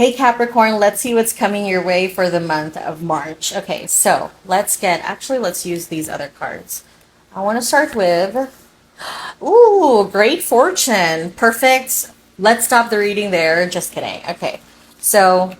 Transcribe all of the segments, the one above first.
Hey Capricorn, let's see what's coming your way for the month of March. Okay, so let's use these other cards. I want to start with, ooh, great fortune. Perfect. Let's stop the reading there. Just kidding. Okay, so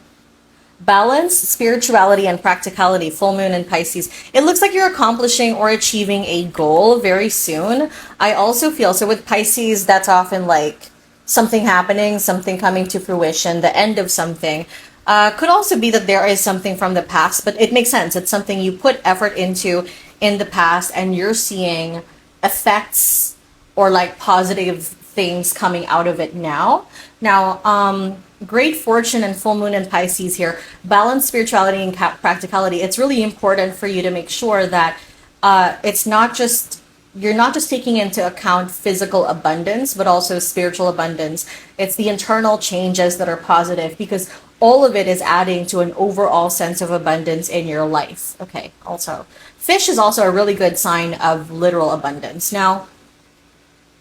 balance, spirituality, and practicality, full moon in Pisces. It looks like you're accomplishing or achieving a goal very soon. I also feel so with Pisces, that's often like something happening, something coming to fruition, the end of something. Could also be that there is something from the past, but it makes sense. It's something you put effort into in the past, and you're seeing effects or like positive things coming out of it now. Now, great fortune and full moon in Pisces here, balance, spirituality, and practicality. It's really important for you to make sure that it's not just you're not just taking into account physical abundance, but also spiritual abundance. It's the internal changes that are positive because all of it is adding to an overall sense of abundance in your life. Okay, also, fish is also a really good sign of literal abundance. Now,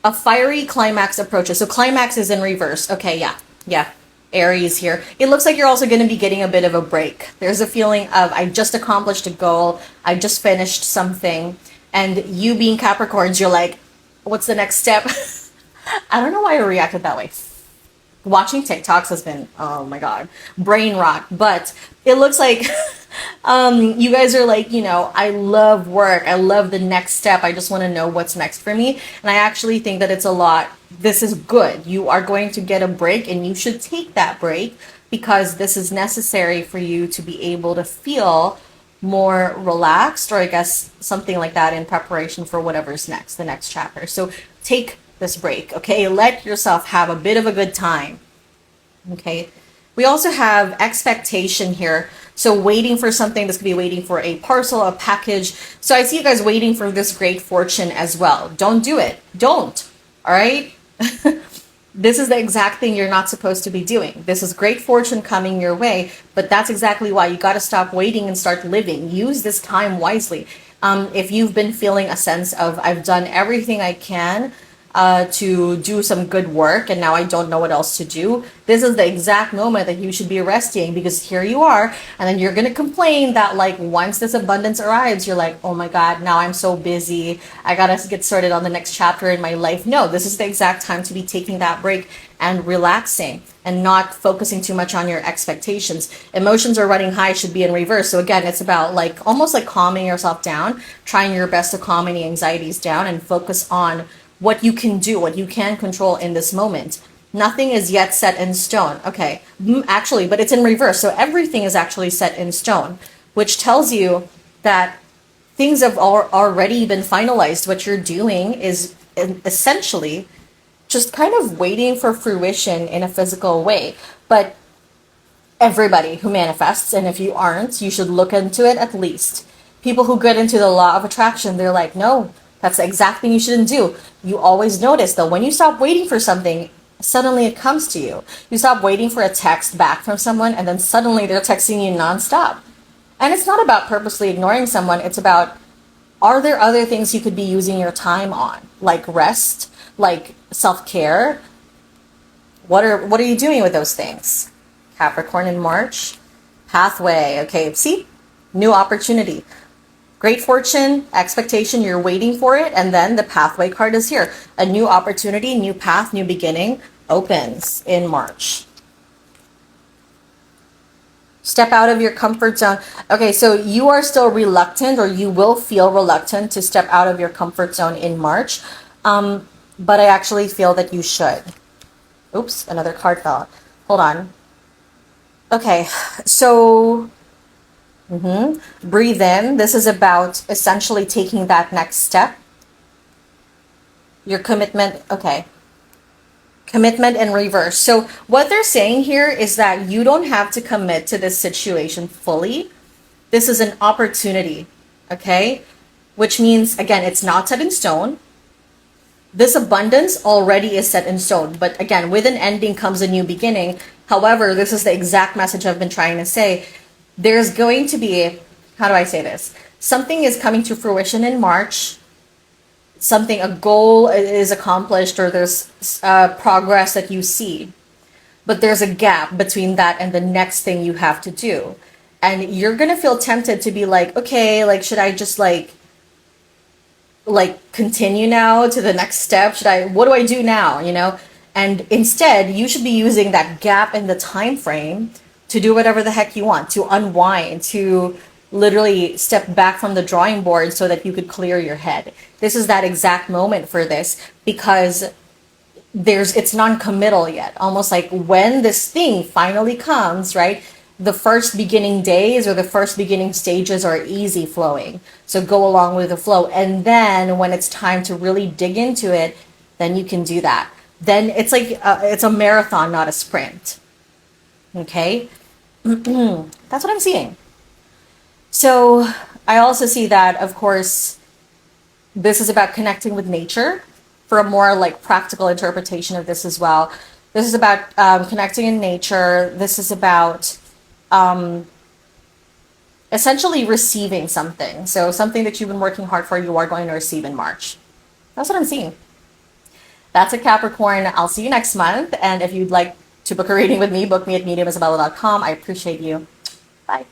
a fiery climax approaches. So, climax is in reverse. Okay, yeah. Aries here. It looks like you're also going to be getting a bit of a break. There's a feeling of, I just accomplished a goal, I just finished something. And you being Capricorns, you're like, what's the next step? I don't know why I reacted that way. Watching TikToks has been, oh my God, brain rot. But it looks like you guys are like, I love work. I love the next step. I just want to know what's next for me. And I actually think that it's a lot. This is good. You are going to get a break and you should take that break because this is necessary for you to be able to feel more relaxed, or I guess something like that, in preparation for whatever's next, the next chapter. So take this break, okay? Let yourself have a bit of a good time, okay? We also have expectation here. So waiting for something. This could be waiting for a parcel, a package. So I see you guys waiting for this great fortune as well. Don't do it. Don't. All right? This is the exact thing you're not supposed to be doing. This is great fortune coming your way, but that's exactly why you got to stop waiting and start living. Use this time wisely. If you've been feeling a sense of, I've done everything I can to do some good work and now I don't know what else to do, this is the exact moment that you should be resting, because here you are, and then you're going to complain that like once this abundance arrives, you're like, oh my God, now I'm so busy. I got to get started on the next chapter in my life. No, this is the exact time to be taking that break and relaxing and not focusing too much on your expectations. Emotions are running high should be in reverse. So again, it's about like almost like calming yourself down, trying your best to calm any anxieties down and focus on what you can do, what you can control in this moment. Nothing is yet set in stone. Okay, actually, but it's in reverse. So everything is actually set in stone, which tells you that things have already been finalized. What you're doing is essentially just kind of waiting for fruition in a physical way. But everybody who manifests, and if you aren't, you should look into it at least. People who get into the law of attraction, they're like, no, that's the exact thing you shouldn't do. You always notice that when you stop waiting for something, suddenly it comes to you. You stop waiting for a text back from someone, and then suddenly they're texting you nonstop. And it's not about purposely ignoring someone. It's about, are there other things you could be using your time on? Like rest, like self-care? What are you doing with those things? Capricorn in March. Pathway. Okay, see? New opportunity. Great fortune, expectation, you're waiting for it, and then the pathway card is here. A new opportunity, new path, new beginning opens in March. Step out of your comfort zone. Okay, so you are still reluctant, or you will feel reluctant to step out of your comfort zone in March, but I actually feel that you should. Oops, another card fell out. Hold on. Okay, so breathe in. This is about essentially taking that next step. Your commitment, okay. Commitment in reverse. So what they're saying here is that you don't have to commit to this situation fully. This is an opportunity, okay? Which means, again, it's not set in stone. This abundance already is set in stone. But again, with an ending comes a new beginning. However, this is the exact message I've been trying to say. There's going to be, how do I say this? Something is coming to fruition in March. A goal is accomplished, or there's progress that you see. but there's a gap between that and the next thing you have to do. And you're going to feel tempted to be like, okay, like, should I just continue now to the next step? What do I do now? And instead, you should be using that gap in the time frame to do whatever the heck you want, to unwind, to literally step back from the drawing board so that you could clear your head. This is that exact moment for this, because it's non-committal yet. Almost like when this thing finally comes, right? The first beginning days or the first beginning stages are easy flowing. So go along with the flow. And then when it's time to really dig into it, then you can do that. Then it's like it's a marathon, not a sprint. Okay? That's what I'm seeing. So I also see that, of course, this is about connecting with nature for a more like practical interpretation of this as well. This is about connecting in nature. This is about essentially receiving something. So something that you've been working hard for, you are going to receive in March. That's what I'm seeing. That's a Capricorn. I'll see you next month. And if you'd like to book a reading with me, book me at mediumisabella.com. I appreciate you. Bye.